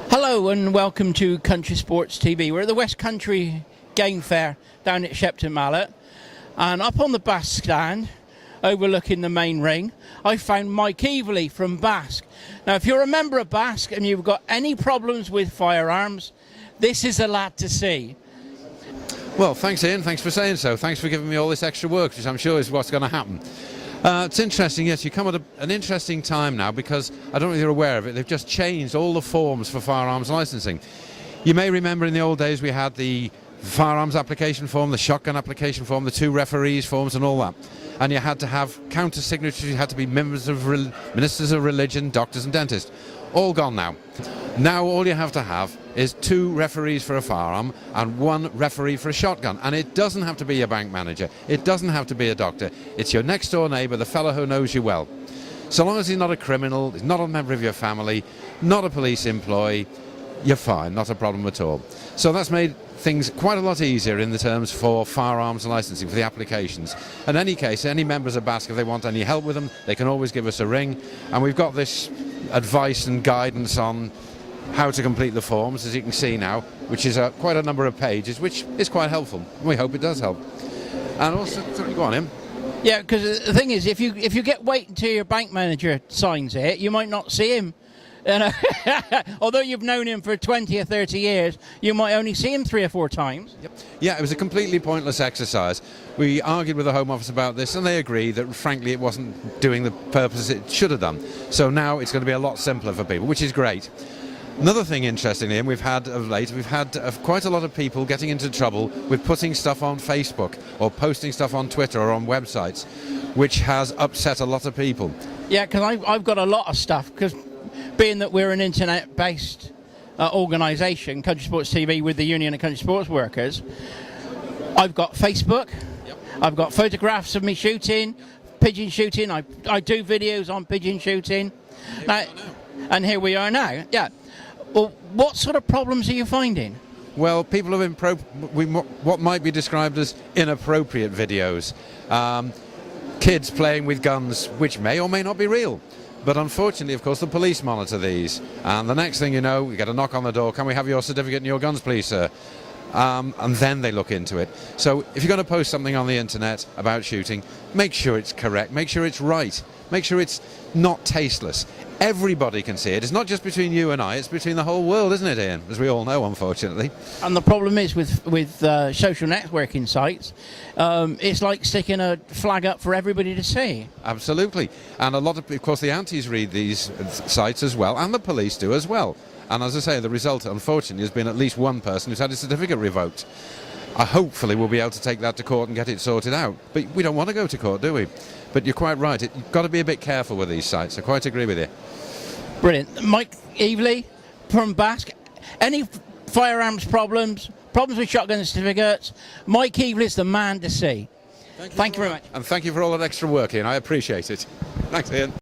Hello and welcome to Country Sports TV. We're at the West Country Game Fair down at Shepton Mallet, and up on the BASC stand overlooking the main ring I found Mike Eveleigh from BASC. Now if you're a member of BASC and you've got any problems with firearms, this is a lad to see. Well, thanks Ian, thanks for saying so. Thanks for giving me all this extra work, which I'm sure is what's going to happen. It's interesting, yes, you come at an interesting time now, because I don't know if you're aware of it, they've just changed all the forms for firearms licensing. You may remember in the old days we had the firearms application form, the shotgun application form, the two referees forms and all that. And you had to have counter signatures, you had to be ministers of religion, doctors and dentists. All gone now. Now all you have to have is 2 referees for a firearm and 1 referee for a shotgun. And it doesn't have to be a bank manager, it doesn't have to be a doctor, it's your next door neighbour, the fellow who knows you well. So long as he's not a criminal, he's not a member of your family, not a police employee, you're fine, not a problem at all. So that's made things quite a lot easier in the terms for firearms licensing, for the applications. In any case, any members of BASC, if they want any help with them, they can always give us a ring, and we've got this advice and guidance on how to complete the forms, as you can see now, which is quite a number of pages, which is quite helpful. We hope it does help. And also, go on in. Yeah, because the thing is, if you wait until your bank manager signs it, you might not see him. Although you've known him for 20 or 30 years, you might only see him 3 or 4 times. Yep. Yeah, it was a completely pointless exercise. We argued with the Home Office about this, and they agreed that, frankly, it wasn't doing the purpose it should have done. So now it's going to be a lot simpler for people, which is great. Another thing, interestingly, and we've had of late, we've had quite a lot of people getting into trouble with putting stuff on Facebook or posting stuff on Twitter or on websites, which has upset a lot of people. Yeah, because I've got a lot of stuff, because being that we're an internet-based organisation, Country Sports TV, with the Union of Country Sports Workers, I've got Facebook, yep. I've got photographs of me shooting, pigeon shooting, I do videos on pigeon shooting. And here we are now, yeah. Well, what sort of problems are you finding? Well, people have what might be described as inappropriate videos. Kids playing with guns, which may or may not be real. But unfortunately, of course, the police monitor these. And the next thing you know, we get a knock on the door, can we have your certificate and your guns, please, sir? And then they look into it. So if you're going to post something on the internet about shooting, make sure it's correct, make sure it's right, make sure it's not tasteless. Everybody can see it. It's not just between you and I, it's between the whole world, isn't it, Ian? As we all know, unfortunately. And the problem is with social networking sites, it's like sticking a flag up for everybody to see. Absolutely. And a lot of course, the antis read these sites as well, and the police do as well. And as I say, the result, unfortunately, has been at least one person who's had his certificate revoked. Hopefully we'll be able to take that to court and get it sorted out. But we don't want to go to court, do we? But you're quite right. You've got to be a bit careful with these sites. I quite agree with you. Brilliant. Mike Eveleigh from BASC. Any firearms problems with shotgun certificates, Mike Eveleigh's the man to see. Thank you very much. And thank you for all that extra work, Ian. I appreciate it. Thanks, Ian.